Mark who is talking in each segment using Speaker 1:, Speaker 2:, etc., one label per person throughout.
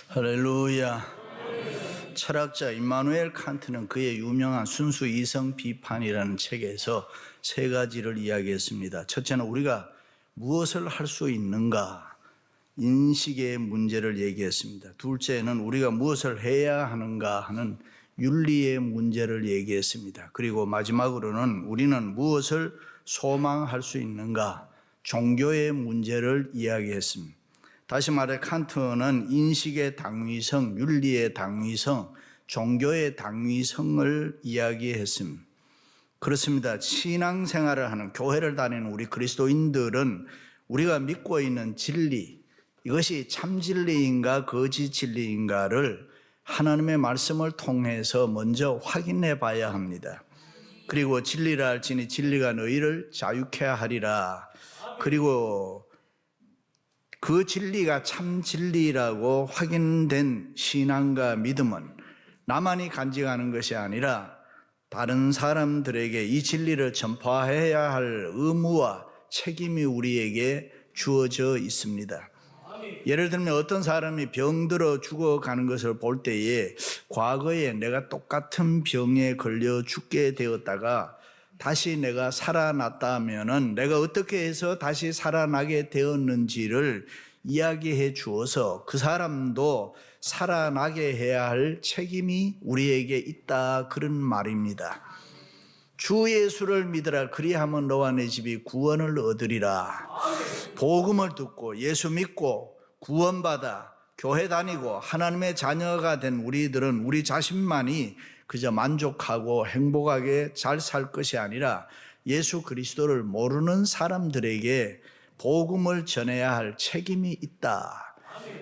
Speaker 1: 할렐루야. 철학자 임마누엘 칸트는 그의 유명한 순수 이성 비판이라는 책에서 세 가지를 이야기했습니다. 첫째는 우리가 무엇을 할 수 있는가, 인식의 문제를 얘기했습니다. 둘째는 우리가 무엇을 해야 하는가 하는 윤리의 문제를 얘기했습니다. 그리고 마지막으로는 우리는 무엇을 소망할 수 있는가, 종교의 문제를 이야기했습니다. 다시 말해 칸트는 인식의 당위성, 윤리의 당위성, 종교의 당위성을 이야기했습니다. 그렇습니다. 신앙생활을 하는, 교회를 다니는 우리 그리스도인들은 우리가 믿고 있는 진리, 이것이 참 진리인가 거짓 진리인가를 하나님의 말씀을 통해서 먼저 확인해 봐야 합니다. 그리고 진리라 할지니 진리가 너희를 자유케 하리라. 그리고 그 진리가 참 진리라고 확인된 신앙과 믿음은 나만이 간직하는 것이 아니라 다른 사람들에게 이 진리를 전파해야 할 의무와 책임이 우리에게 주어져 있습니다. 예를 들면 어떤 사람이 병들어 죽어가는 것을 볼 때에 과거에 내가 똑같은 병에 걸려 죽게 되었다가 다시 내가 살아났다면은 내가 어떻게 해서 다시 살아나게 되었는지를 이야기해 주어서 그 사람도 살아나게 해야 할 책임이 우리에게 있다, 그런 말입니다. 주 예수를 믿으라, 그리하면 너와 내 집이 구원을 얻으리라. 복음을 듣고 예수 믿고 구원받아 교회 다니고 하나님의 자녀가 된 우리들은 우리 자신만이 그저 만족하고 행복하게 잘 살 것이 아니라 예수 그리스도를 모르는 사람들에게 복음을 전해야 할 책임이 있다.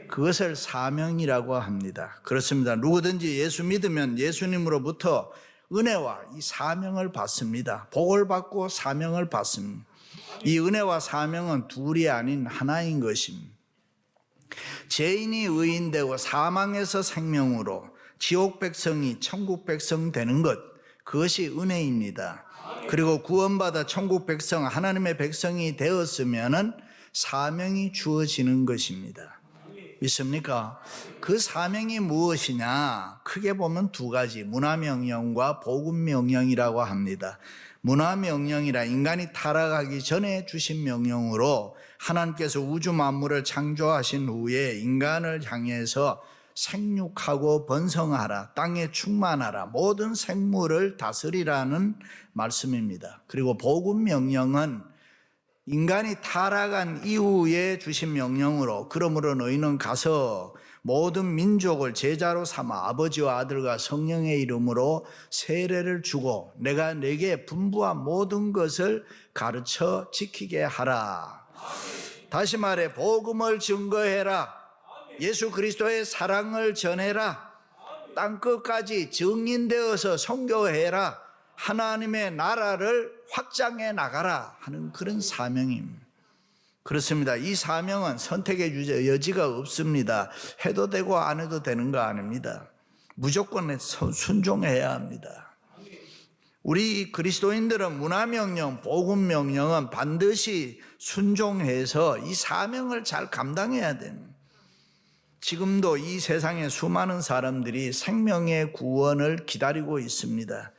Speaker 1: 그것을 사명이라고 합니다. 그렇습니다. 누구든지 예수 믿으면 예수님으로부터 은혜와 이 사명을 받습니다. 복을 받고 사명을 받습니다. 이 은혜와 사명은 둘이 아닌 하나인 것입니다. 죄인이 의인되고 사망에서 생명으로 지옥 백성이 천국 백성 되는 것, 그것이 은혜입니다. 그리고 구원받아 천국 백성, 하나님의 백성이 되었으면은 사명이 주어지는 것입니다. 믿습니까? 그 사명이 무엇이냐? 크게 보면 두 가지, 문화명령과 복음명령이라고 합니다. 문화명령이라 인간이 타락하기 전에 주신 명령으로 하나님께서 우주 만물을 창조하신 후에 인간을 향해서 생육하고 번성하라, 땅에 충만하라, 모든 생물을 다스리라는 말씀입니다. 그리고 복음명령은 인간이 타락한 이후에 주신 명령으로, 그러므로 너희는 가서 모든 민족을 제자로 삼아 아버지와 아들과 성령의 이름으로 세례를 주고 내가 네게 분부한 모든 것을 가르쳐 지키게 하라. 다시 말해 복음을 증거해라. 예수 그리스도의 사랑을 전해라. 땅끝까지 증인되어서 선교해라. 하나님의 나라를 확장해 나가라 하는 그런 사명입니다. 그렇습니다. 이 사명은 선택의 여지가 없습니다. 해도 되고 안 해도 되는 거 아닙니다. 무조건 순종해야 합니다. 우리 그리스도인들은 문화명령, 복음명령은 반드시 순종해서 이 사명을 잘 감당해야 됩니다. 지금도 이 세상에 수많은 사람들이 생명의 구원을 기다리고 있습니다.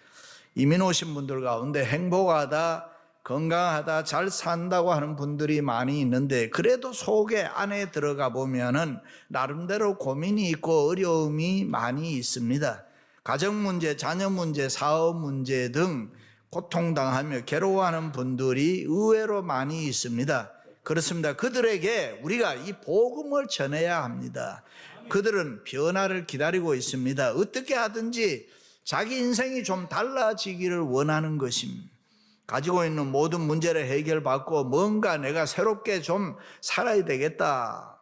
Speaker 1: 이민 오신 분들 가운데 행복하다, 건강하다, 잘 산다고 하는 분들이 많이 있는데 그래도 속에 안에 들어가 보면은 나름대로 고민이 있고 어려움이 많이 있습니다. 가정 문제, 자녀 문제, 사업 문제 등 고통당하며 괴로워하는 분들이 의외로 많이 있습니다. 그렇습니다. 그들에게 우리가 이 복음을 전해야 합니다. 그들은 변화를 기다리고 있습니다. 어떻게 하든지 자기 인생이 좀 달라지기를 원하는 것입니다. 가지고 있는 모든 문제를 해결받고 뭔가 내가 새롭게 좀 살아야 되겠다.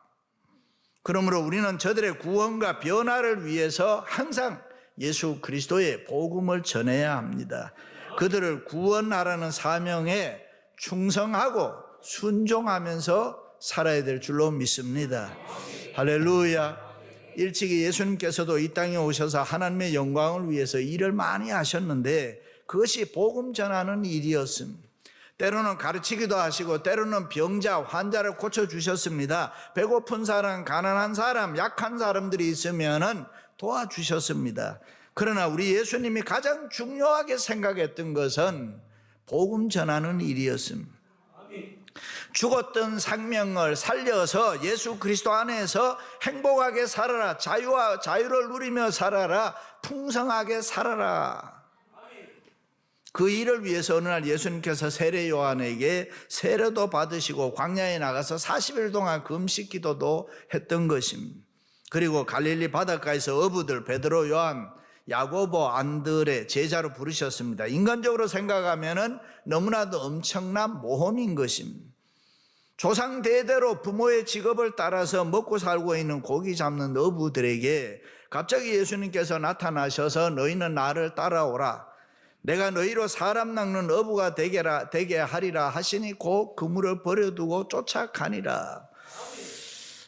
Speaker 1: 그러므로 우리는 저들의 구원과 변화를 위해서 항상 예수 그리스도의 복음을 전해야 합니다. 그들을 구원하라는 사명에 충성하고 순종하면서 살아야 될 줄로 믿습니다. 할렐루야. 일찍이 예수님께서도 이 땅에 오셔서 하나님의 영광을 위해서 일을 많이 하셨는데 그것이 복음 전하는 일이었습니다. 때로는 가르치기도 하시고 때로는 병자, 환자를 고쳐주셨습니다. 배고픈 사람, 가난한 사람, 약한 사람들이 있으면 도와주셨습니다. 그러나 우리 예수님이 가장 중요하게 생각했던 것은 복음 전하는 일이었습니다. 죽었던 생명을 살려서 예수 그리스도 안에서 행복하게 살아라, 자유를 누리며 살아라, 풍성하게 살아라. 그 일을 위해서 어느 날 예수님께서 세례 요한에게 세례도 받으시고 광야에 나가서 40일 동안 금식 기도도 했던 것입니다. 그리고 갈릴리 바닷가에서 어부들 베드로, 요한, 야고보, 안드레 제자로 부르셨습니다. 인간적으로 생각하면 너무나도 엄청난 모험인 것입니다. 조상 대대로 부모의 직업을 따라서 먹고 살고 있는 고기 잡는 어부들에게 갑자기 예수님께서 나타나셔서 너희는 나를 따라오라, 내가 너희로 사람 낚는 어부가 되게 하리라 하시니 곧 그물을 버려두고 쫓아가니라.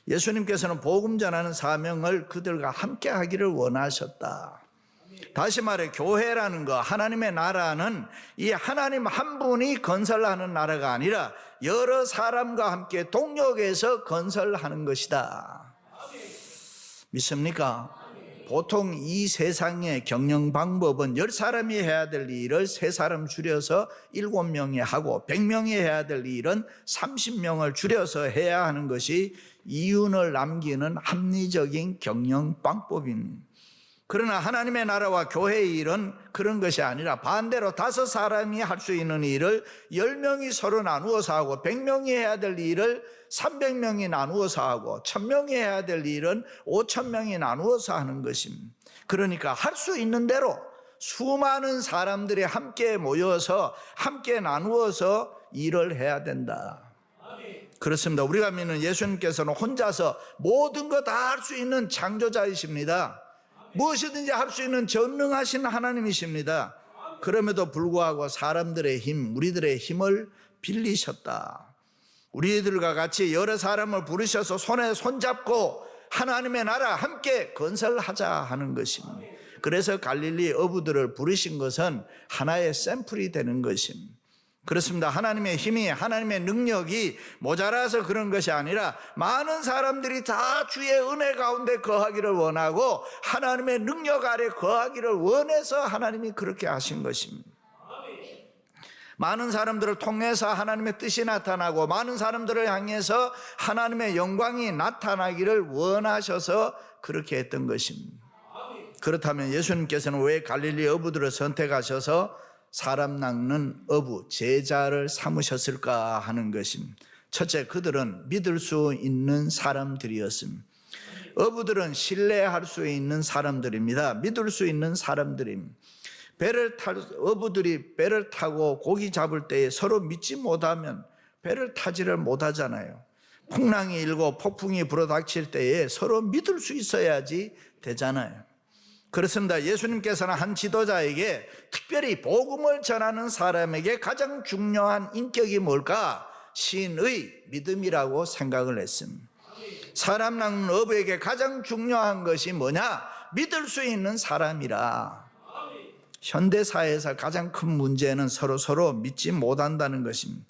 Speaker 1: 예수님께서는 복음 전하는 사명을 그들과 함께 하기를 원하셨다. 다시 말해 교회라는 거, 하나님의 나라는 이 하나님 한 분이 건설하는 나라가 아니라 여러 사람과 함께 동력해서 건설하는 것이다. 믿습니까? 보통 이 세상의 경영 방법은 10사람이 해야 될 일을 3사람 줄여서 7명이 하고 100명이 해야 될 일은 30명을 줄여서 해야 하는 것이 이윤을 남기는 합리적인 경영 방법입니다. 그러나 하나님의 나라와 교회의 일은 그런 것이 아니라 반대로 5사람이 할 수 있는 일을 10명이 서로 나누어서 하고 100명이 해야 될 일을 300명이 나누어서 하고 1000명이 해야 될 일은 5000명이 나누어서 하는 것입니다. 그러니까 할 수 있는 대로 수많은 사람들이 함께 모여서 함께 나누어서 일을 해야 된다. 그렇습니다. 우리가 믿는 예수님께서는 혼자서 모든 거 다 할 수 있는 창조자이십니다. 무엇이든지 할 수 있는 전능하신 하나님이십니다. 그럼에도 불구하고 사람들의 힘, 우리들의 힘을 빌리셨다. 우리들과 같이 여러 사람을 부르셔서 손에 손잡고 하나님의 나라 함께 건설하자 하는 것입니다. 그래서 갈릴리 어부들을 부르신 것은 하나의 샘플이 되는 것입니다. 그렇습니다. 하나님의 힘이, 하나님의 능력이 모자라서 그런 것이 아니라 많은 사람들이 다 주의 은혜 가운데 거하기를 원하고 하나님의 능력 아래 거하기를 원해서 하나님이 그렇게 하신 것입니다. 많은 사람들을 통해서 하나님의 뜻이 나타나고 많은 사람들을 향해서 하나님의 영광이 나타나기를 원하셔서 그렇게 했던 것입니다. 그렇다면 예수님께서는 왜 갈릴리 어부들을 선택하셔서 사람 낚는 어부, 제자를 삼으셨을까 하는 것입니다. 첫째, 그들은 믿을 수 있는 사람들이었습니다. 어부들은 신뢰할 수 있는 사람들입니다. 믿을 수 있는 사람들입니다. 어부들이 배를 타고 고기 잡을 때에 서로 믿지 못하면 배를 타지를 못하잖아요. 풍랑이 일고 폭풍이 불어닥칠 때에 서로 믿을 수 있어야지 되잖아요. 그렇습니다. 예수님께서는 한 지도자에게, 특별히 복음을 전하는 사람에게 가장 중요한 인격이 뭘까? 신의 믿음이라고 생각을 했습니다. 사람 낚는 어부에게 가장 중요한 것이 뭐냐? 믿을 수 있는 사람이라. 현대사회에서 가장 큰 문제는 서로 믿지 못한다는 것입니다.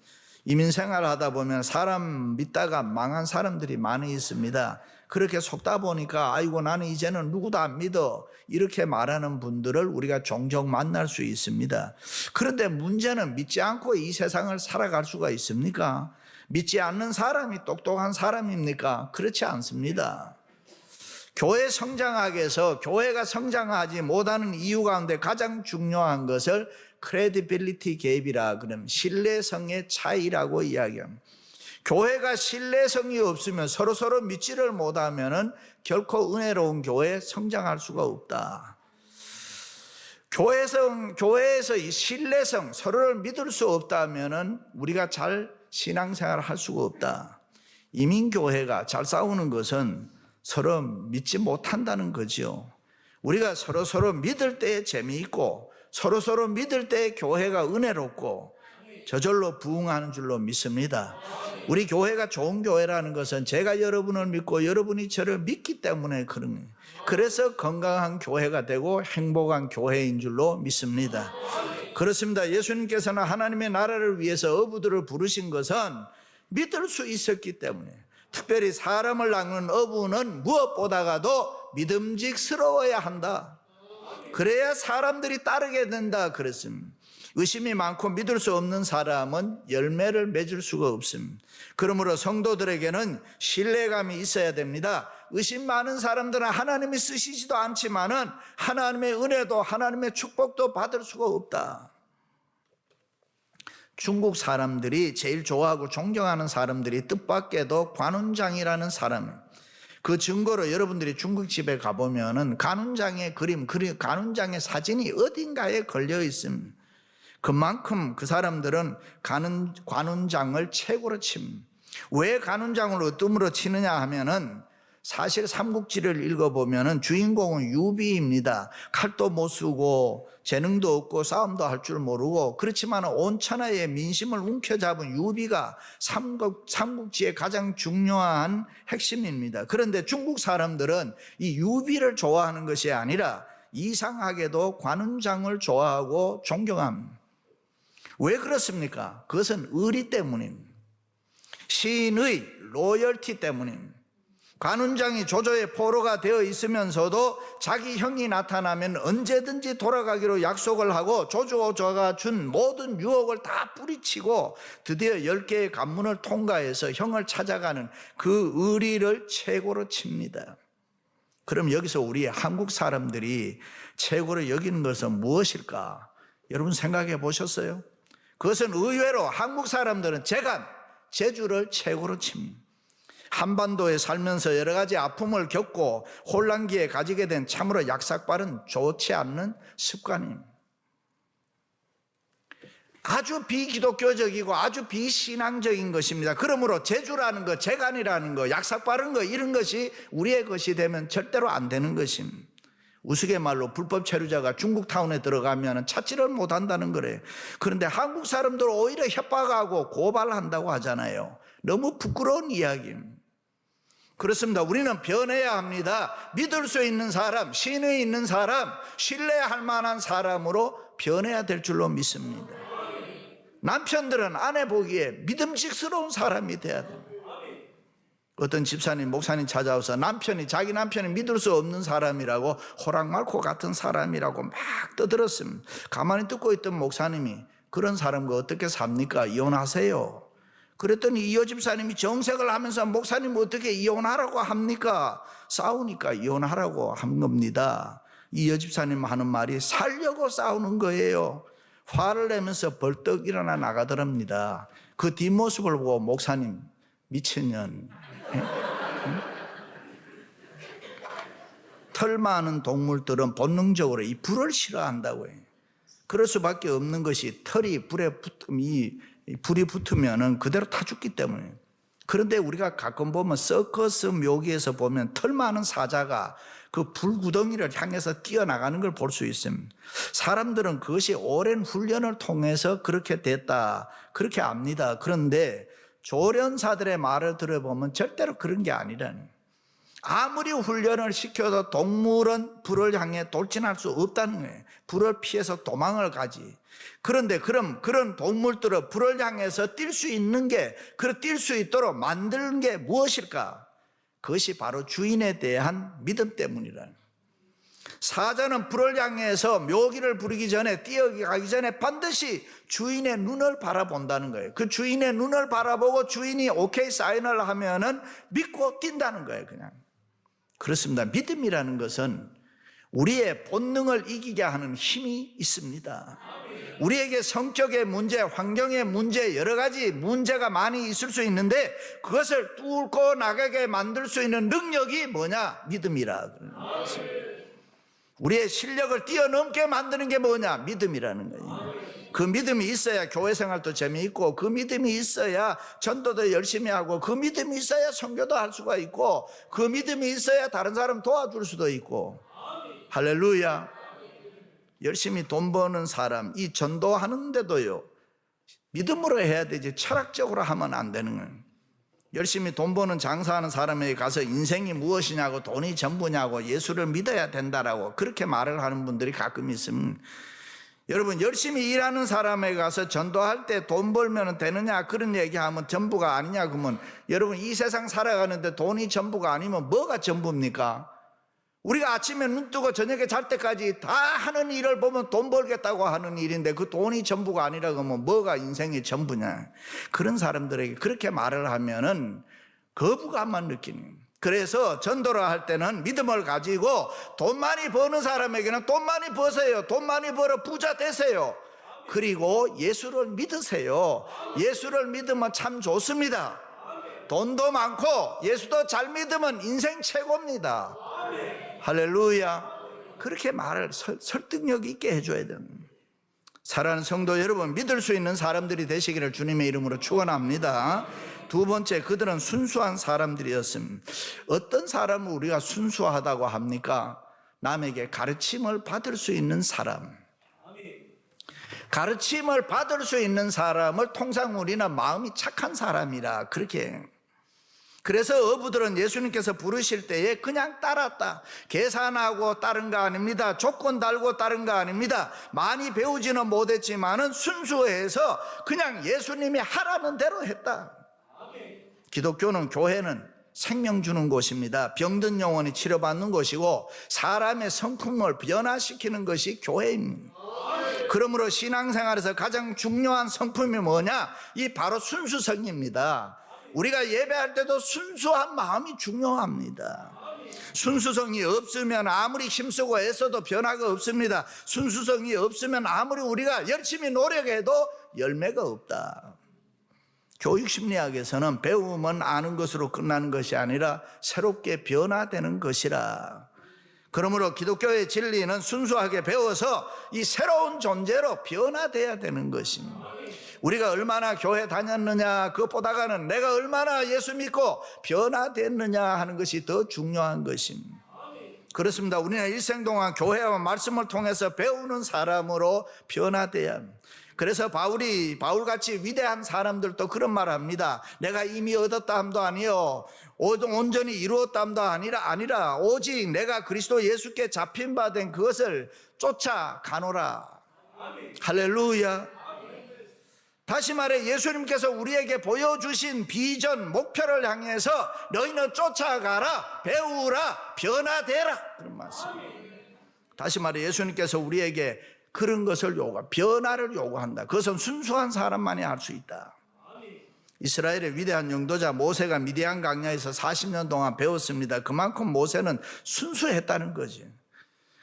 Speaker 1: 이민생활 하다 보면 사람 믿다가 망한 사람들이 많이 있습니다. 그렇게 속다 보니까 아이고 나는 이제는 누구도 안 믿어, 이렇게 말하는 분들을 우리가 종종 만날 수 있습니다. 그런데 문제는 믿지 않고 이 세상을 살아갈 수가 있습니까? 믿지 않는 사람이 똑똑한 사람입니까? 그렇지 않습니다. 교회 성장하기 위해서 교회가 성장하지 못하는 이유 가운데 가장 중요한 것을 credibility gap이라 그러면 신뢰성의 차이라고 이야기합니다. 교회가 신뢰성이 없으면 서로 믿지를 못하면 결코 은혜로운 교회에 성장할 수가 없다. 교회에서 이 신뢰성, 서로를 믿을 수 없다면 우리가 잘 신앙생활을 할 수가 없다. 이민교회가 잘 싸우는 것은 서로 믿지 못한다는 거죠. 우리가 서로 믿을 때 재미있고 서로 믿을 때 교회가 은혜롭고 저절로 부흥하는 줄로 믿습니다. 우리 교회가 좋은 교회라는 것은 제가 여러분을 믿고 여러분이 저를 믿기 때문에 그런 거예요. 그래서 건강한 교회가 되고 행복한 교회인 줄로 믿습니다. 그렇습니다. 예수님께서는 하나님의 나라를 위해서 어부들을 부르신 것은 믿을 수 있었기 때문에, 특별히 사람을 낚는 어부는 무엇보다가도 믿음직스러워야 한다. 그래야 사람들이 따르게 된다 그랬습니다. 의심이 많고 믿을 수 없는 사람은 열매를 맺을 수가 없습니다. 그러므로 성도들에게는 신뢰감이 있어야 됩니다. 의심 많은 사람들은 하나님이 쓰시지도 않지만은 하나님의 은혜도 하나님의 축복도 받을 수가 없다. 중국 사람들이 제일 좋아하고 존경하는 사람들이 뜻밖에도 관운장이라는 사람, 그 증거로 여러분들이 중국집에 가보면은 관운장의 그림, 관운장의 사진이 어딘가에 걸려 있습니다. 그만큼 그 사람들은 관운장을 최고로 칩니다. 왜 관운장을 어둠으로 치느냐 하면은 사실 삼국지를 읽어보면은 주인공은 유비입니다. 칼도 못 쓰고 재능도 없고 싸움도 할 줄 모르고, 그렇지만 온 천하의 민심을 움켜잡은 유비가 삼국지의 가장 중요한 핵심입니다. 그런데 중국 사람들은 이 유비를 좋아하는 것이 아니라 이상하게도 관운장을 좋아하고 존경합니다. 왜 그렇습니까? 그것은 의리 때문입니다. 시인의 로열티 때문입니다. 관운장이 조조의 포로가 되어 있으면서도 자기 형이 나타나면 언제든지 돌아가기로 약속을 하고 조조가 준 모든 유혹을 다 뿌리치고 드디어 10개의 관문을 통과해서 형을 찾아가는 그 의리를 최고로 칩니다. 그럼 여기서 우리 한국 사람들이 최고로 여기는 것은 무엇일까? 여러분 생각해 보셨어요? 그것은 의외로 한국 사람들은 제주를 최고로 칩니다. 한반도에 살면서 여러 가지 아픔을 겪고 혼란기에 가지게 된 참으로 약삭빠른 좋지 않는 습관입니다. 아주 비기독교적이고 아주 비신앙적인 것입니다. 그러므로 제주라는 것, 재간이라는 것, 약삭빠른 것, 이런 것이 우리의 것이 되면 절대로 안 되는 것입니다. 우스갯말로 불법 체류자가 중국타운에 들어가면 찾지를 못한다는 거래요. 그런데 한국 사람들 오히려 협박하고 고발한다고 하잖아요. 너무 부끄러운 이야기입니다. 그렇습니다. 우리는 변해야 합니다. 믿을 수 있는 사람, 신의 있는 사람, 신뢰할 만한 사람으로 변해야 될 줄로 믿습니다. 남편들은 아내 보기에 믿음직스러운 사람이 돼야 됩니다. 어떤 집사님, 목사님 찾아와서 자기 남편이 믿을 수 없는 사람이라고, 호랑말코 같은 사람이라고 막 떠들었습니다. 가만히 듣고 있던 목사님이 그런 사람과 어떻게 삽니까? 이혼하세요. 그랬더니 이 여집사님이 정색을 하면서 목사님 어떻게 이혼하라고 합니까? 싸우니까 이혼하라고 한 겁니다. 이 여집사님 하는 말이 살려고 싸우는 거예요. 화를 내면서 벌떡 일어나 나가더랍니다. 그 뒷모습을 보고 목사님 미친년, 털 많은 동물들은 본능적으로 이 불을 싫어한다고 해요. 그럴 수밖에 없는 것이 털이 불이 붙으면 그대로 타 죽기 때문에. 그런데 우리가 가끔 보면 서커스 묘기에서 보면 털 많은 사자가 그 불구덩이를 향해서 뛰어나가는 걸 볼 수 있습니다. 사람들은 그것이 오랜 훈련을 통해서 그렇게 됐다, 그렇게 압니다. 그런데 조련사들의 말을 들어보면 절대로 그런 게 아니라는, 아무리 훈련을 시켜도 동물은 불을 향해 돌진할 수 없다는 거예요. 불을 피해서 도망을 가지. 그런데 그런 동물들은 불을 향해서 뛸 수 있는 게, 뛸 수 있도록 만드는 게 무엇일까? 그것이 바로 주인에 대한 믿음 때문이라는. 사자는 불을 향해서 묘기를 부리기 전에, 뛰어가기 전에 반드시 주인의 눈을 바라본다는 거예요. 그 주인의 눈을 바라보고 주인이 오케이 사인을 하면은 믿고 뛴다는 거예요, 그냥. 그렇습니다. 믿음이라는 것은 우리의 본능을 이기게 하는 힘이 있습니다. 우리에게 성격의 문제, 환경의 문제, 여러 가지 문제가 많이 있을 수 있는데 그것을 뚫고 나가게 만들 수 있는 능력이 뭐냐? 믿음이라. 우리의 실력을 뛰어넘게 만드는 게 뭐냐? 믿음이라는 거예요. 그 믿음이 있어야 교회 생활도 재미있고, 그 믿음이 있어야 전도도 열심히 하고, 그 믿음이 있어야 선교도 할 수가 있고, 그 믿음이 있어야 다른 사람 도와줄 수도 있고. 할렐루야. 열심히 돈 버는 사람, 이 전도하는데도요, 믿음으로 해야 되지 철학적으로 하면 안 되는 거예요. 열심히 돈 버는 장사하는 사람에게 가서 인생이 무엇이냐고, 돈이 전부냐고, 예수를 믿어야 된다라고 그렇게 말을 하는 분들이 가끔 있으면 여러분, 열심히 일하는 사람에 가서 전도할 때 돈 벌면 되느냐 그런 얘기하면 전부가 아니냐 그러면, 여러분 이 세상 살아가는데 돈이 전부가 아니면 뭐가 전부입니까? 우리가 아침에 눈 뜨고 저녁에 잘 때까지 다 하는 일을 보면 돈 벌겠다고 하는 일인데 그 돈이 전부가 아니라 그러면 뭐가 인생의 전부냐. 그런 사람들에게 그렇게 말을 하면은 거부감만 느끼는. 그래서 전도를 할 때는 믿음을 가지고 돈 많이 버는 사람에게는 돈 많이 버세요. 돈 많이 벌어 부자 되세요. 그리고 예수를 믿으세요. 예수를 믿으면 참 좋습니다. 돈도 많고 예수도 잘 믿으면 인생 최고입니다. 할렐루야. 그렇게 말을 설득력 있게 해줘야 됩니다. 사랑하는 성도 여러분, 믿을 수 있는 사람들이 되시기를 주님의 이름으로 축원합니다. 두 번째, 그들은 순수한 사람들이었습니다. 어떤 사람을 우리가 순수하다고 합니까? 남에게 가르침을 받을 수 있는 사람. 가르침을 받을 수 있는 사람을 통상 우리는 마음이 착한 사람이라 그렇게. 그래서 어부들은 예수님께서 부르실 때에 그냥 따랐다. 계산하고 따른 거 아닙니다. 조건 달고 따른 거 아닙니다. 많이 배우지는 못했지만은 순수해서 그냥 예수님이 하라는 대로 했다. 기독교는, 교회는 생명 주는 곳입니다. 병든 영혼이 치료받는 곳이고 사람의 성품을 변화시키는 것이 교회입니다. 그러므로 신앙생활에서 가장 중요한 성품이 뭐냐? 이 바로 순수성입니다. 우리가 예배할 때도 순수한 마음이 중요합니다. 순수성이 없으면 아무리 힘쓰고 애써도 변화가 없습니다. 순수성이 없으면 아무리 우리가 열심히 노력해도 열매가 없다. 교육심리학에서는 배움은 아는 것으로 끝나는 것이 아니라 새롭게 변화되는 것이라. 그러므로 기독교의 진리는 순수하게 배워서 이 새로운 존재로 변화돼야 되는 것입니다. 우리가 얼마나 교회 다녔느냐 그것보다는 내가 얼마나 예수 믿고 변화됐느냐 하는 것이 더 중요한 것입니다. 그렇습니다. 우리는 일생 동안 교회와 말씀을 통해서 배우는 사람으로 변화돼야 합니다. 그래서 바울같이 위대한 사람들도 그런 말을 합니다. 내가 이미 얻었다 함도 아니요 온전히 이루었다 함도 아니라 오직 내가 그리스도 예수께 잡힌 바 된 그것을 쫓아가노라. 할렐루야. 다시 말해 예수님께서 우리에게 보여주신 비전, 목표를 향해서 너희는 쫓아가라, 배우라, 변화되라, 그런 말씀입니다. 다시 말해 예수님께서 우리에게 그런 것을 변화를 요구한다. 그것은 순수한 사람만이 할 수 있다. 이스라엘의 위대한 영도자 모세가 미디안 광야에서 40년 동안 배웠습니다. 그만큼 모세는 순수했다는 거지.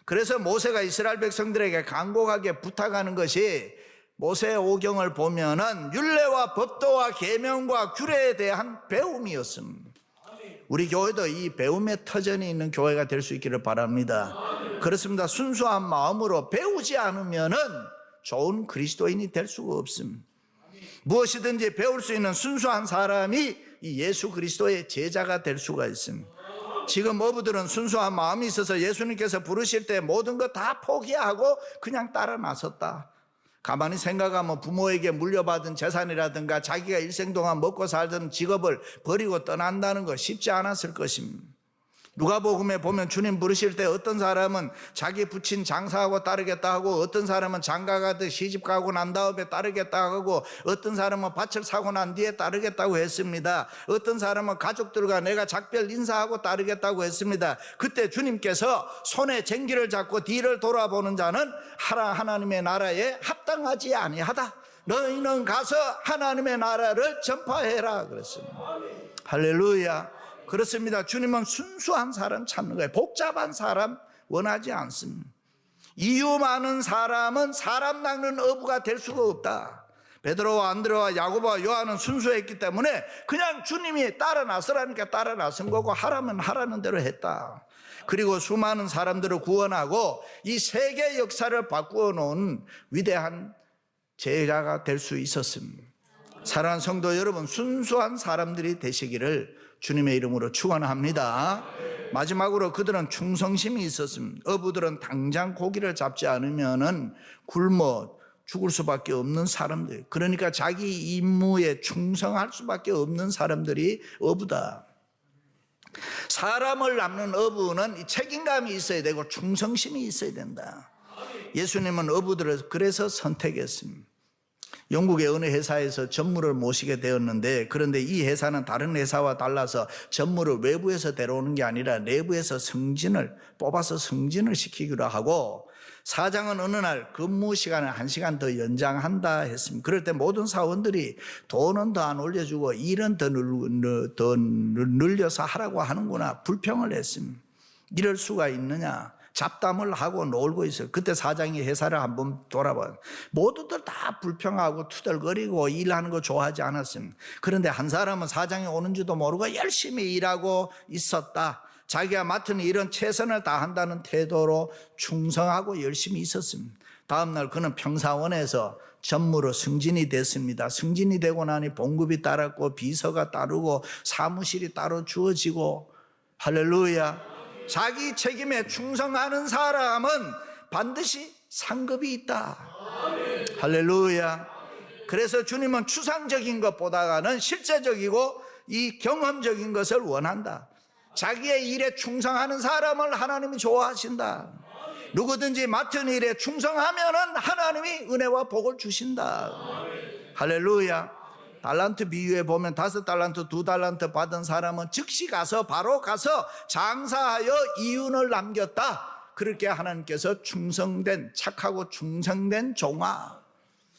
Speaker 1: 그래서 모세가 이스라엘 백성들에게 간곡하게 부탁하는 것이, 모세 오경을 보면은 율례와 법도와 계명과 규례에 대한 배움이었습니다. 우리 교회도 이 배움의 터전이 있는 교회가 될 수 있기를 바랍니다. 그렇습니다. 순수한 마음으로 배우지 않으면은 좋은 그리스도인이 될 수가 없습니다. 무엇이든지 배울 수 있는 순수한 사람이 이 예수 그리스도의 제자가 될 수가 있습니다. 지금 어부들은 순수한 마음이 있어서 예수님께서 부르실 때 모든 거 다 포기하고 그냥 따라 나섰다. 가만히 생각하면 부모에게 물려받은 재산이라든가 자기가 일생 동안 먹고 살던 직업을 버리고 떠난다는 거 쉽지 않았을 것입니다. 누가복음에 보면 주님 부르실 때 어떤 사람은 자기 부친 장사하고 따르겠다 하고, 어떤 사람은 장가가듯 시집 가고 난 다음에 따르겠다 하고, 어떤 사람은 밭을 사고 난 뒤에 따르겠다고 했습니다. 어떤 사람은 가족들과 내가 작별 인사하고 따르겠다고 했습니다. 그때 주님께서 손에 쟁기를 잡고 뒤를 돌아보는 자는 하나님의 나라에 합당하지 아니하다. 너희는 가서 하나님의 나라를 전파해라 그랬습니다. 할렐루야. 그렇습니다. 주님은 순수한 사람 찾는 거예요. 복잡한 사람 원하지 않습니다. 이유 많은 사람은 사람 낚는 어부가 될 수가 없다. 베드로와 안드레와 야고보와 요한은 순수했기 때문에 그냥 주님이 따라 나서라니까 따라 나선 거고, 하라면 하라는 대로 했다. 그리고 수많은 사람들을 구원하고 이 세계 역사를 바꾸어 놓은 위대한 제자가 될 수 있었습니다. 사랑하는 성도 여러분, 순수한 사람들이 되시기를 주님의 이름으로 축원합니다. 마지막으로 그들은 충성심이 있었습니다. 어부들은 당장 고기를 잡지 않으면은 굶어 죽을 수밖에 없는 사람들, 그러니까 자기 임무에 충성할 수밖에 없는 사람들이 어부다. 사람을 낚는 어부는 책임감이 있어야 되고 충성심이 있어야 된다. 예수님은 어부들을 그래서 선택했습니다. 영국의 어느 회사에서 전무를 모시게 되었는데, 그런데 이 회사는 다른 회사와 달라서 전무를 외부에서 데려오는 게 아니라 내부에서 뽑아서 승진을 시키기로 하고, 사장은 어느 날 근무 시간을 1시간 더 연장한다 했습니다. 그럴 때 모든 사원들이 돈은 더 안 올려주고 일은 더 늘려서 하라고 하는구나 불평을 했습니다. 이럴 수가 있느냐, 잡담을 하고 놀고 있어요. 그때 사장이 회사를 한번 돌아봐요. 모두들 다 불평하고 투덜거리고 일하는 거 좋아하지 않았습니다. 그런데 한 사람은 사장이 오는지도 모르고 열심히 일하고 있었다. 자기가 맡은 일은 최선을 다한다는 태도로 충성하고 열심히 있었습니다. 다음날 그는 평사원에서 전무로 승진이 됐습니다. 승진이 되고 나니 봉급이 따랐고 비서가 따르고 사무실이 따로 주어지고, 할렐루야. 자기 책임에 충성하는 사람은 반드시 상급이 있다. 할렐루야. 그래서 주님은 추상적인 것보다는 실제적이고 이 경험적인 것을 원한다. 자기의 일에 충성하는 사람을 하나님이 좋아하신다. 누구든지 맡은 일에 충성하면은 하나님이 은혜와 복을 주신다. 할렐루야. 달란트 비유에 보면 5달란트, 2달란트 받은 사람은 즉시 바로 가서 장사하여 이윤을 남겼다. 그렇게 하나님께서 착하고 충성된 종아.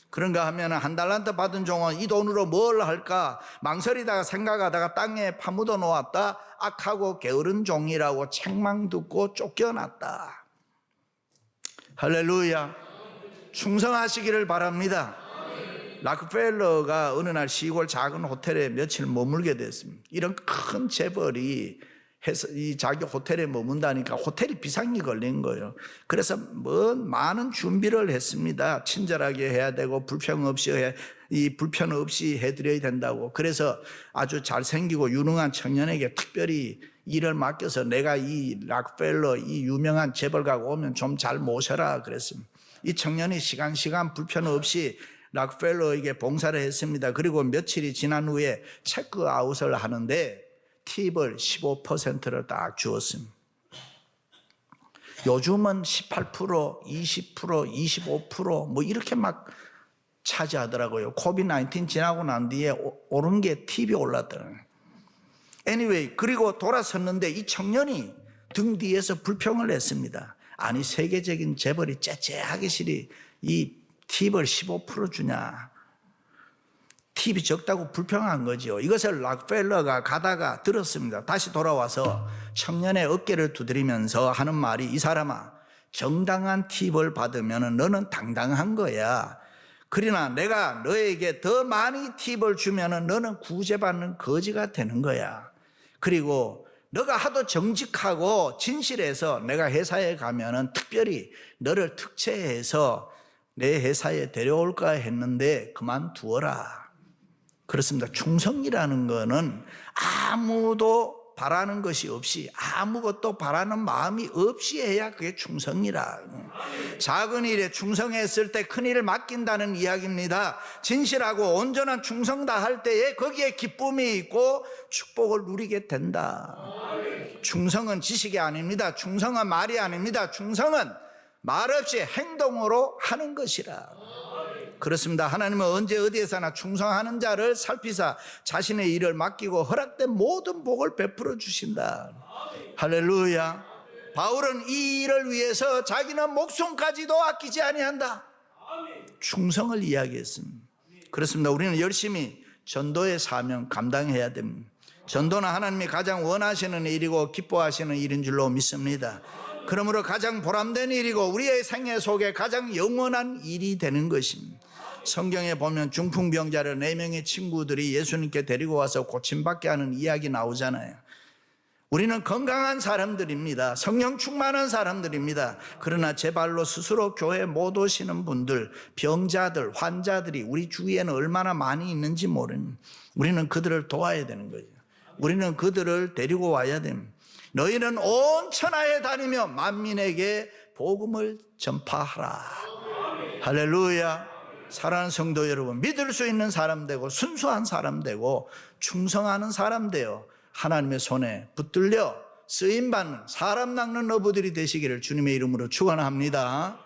Speaker 1: 그런가 하면 1달란트 받은 종은 이 돈으로 뭘 할까 망설이다가 생각하다가 땅에 파묻어 놓았다. 악하고 게으른 종이라고 책망 듣고 쫓겨났다. 할렐루야. 충성하시기를 바랍니다. 락펠러가 어느 날 시골 작은 호텔에 며칠 머물게 됐습니다. 이런 큰 재벌이 이 자기 호텔에 머문다니까 호텔이 비상이 걸린 거예요. 그래서 많은 준비를 했습니다. 친절하게 해야 되고 불편 없이 해드려야 된다고. 그래서 아주 잘생기고 유능한 청년에게 특별히 일을 맡겨서 내가 이 락펠러 이 유명한 재벌가가 오면 좀 잘 모셔라 그랬습니다. 이 청년이 시간 불편 없이 락펠러에게 봉사를 했습니다. 그리고 며칠이 지난 후에 체크아웃을 하는데 팁을 15%를 딱 주었습니다. 요즘은 18%, 20%, 25% 이렇게 막 차지하더라고요. 코비드-19 지나고 난 뒤에 오른 게 팁이 올랐더라고요. Anyway, 그리고 돌아섰는데 이 청년이 등 뒤에서 불평을 했습니다. 아니 세계적인 재벌이 째째하게 이 팁을 15% 주냐. 팁이 적다고 불평한 거죠. 이것을 락펠러가 가다가 들었습니다. 다시 돌아와서 청년의 어깨를 두드리면서 하는 말이, 이 사람아, 정당한 팁을 받으면 너는 당당한 거야. 그러나 내가 너에게 더 많이 팁을 주면 너는 구제받는 거지가 되는 거야. 그리고 너가 하도 정직하고 진실해서 내가 회사에 가면은 특별히 너를 특채해서 내 회사에 데려올까 했는데 그만두어라. 그렇습니다. 충성이라는 거는 아무도 바라는 것이 없이, 아무것도 바라는 마음이 없이 해야 그게 충성이라. 작은 일에 충성했을 때 큰 일을 맡긴다는 이야기입니다. 진실하고 온전한 충성 다 할 때에 거기에 기쁨이 있고 축복을 누리게 된다. 충성은 지식이 아닙니다. 충성은 말이 아닙니다. 충성은 말없이 행동으로 하는 것이라. 그렇습니다. 하나님은 언제 어디에서나 충성하는 자를 살피사 자신의 일을 맡기고 허락된 모든 복을 베풀어 주신다. 할렐루야. 바울은 이 일을 위해서 자기는 목숨까지도 아끼지 아니한다. 충성을 이야기했습니다. 그렇습니다. 우리는 열심히 전도의 사명 감당해야 됩니다. 전도는 하나님이 가장 원하시는 일이고 기뻐하시는 일인 줄로 믿습니다. 그러므로 가장 보람된 일이고 우리의 생애 속에 가장 영원한 일이 되는 것입니다. 성경에 보면 중풍병자를 4명의 친구들이 예수님께 데리고 와서 고침받게 하는 이야기 나오잖아요. 우리는 건강한 사람들입니다. 성령 충만한 사람들입니다. 그러나 제 발로 스스로 교회 못 오시는 분들, 병자들, 환자들이 우리 주위에는 얼마나 많이 있는지 모릅니다. 우리는 그들을 도와야 되는 거죠. 우리는 그들을 데리고 와야 됩니다. 너희는 온 천하에 다니며 만민에게 복음을 전파하라. 할렐루야. 사랑하는 성도 여러분, 믿을 수 있는 사람 되고 순수한 사람 되고 충성하는 사람 되어 하나님의 손에 붙들려 쓰임받는 사람 낚는 어부들이 되시기를 주님의 이름으로 축원합니다.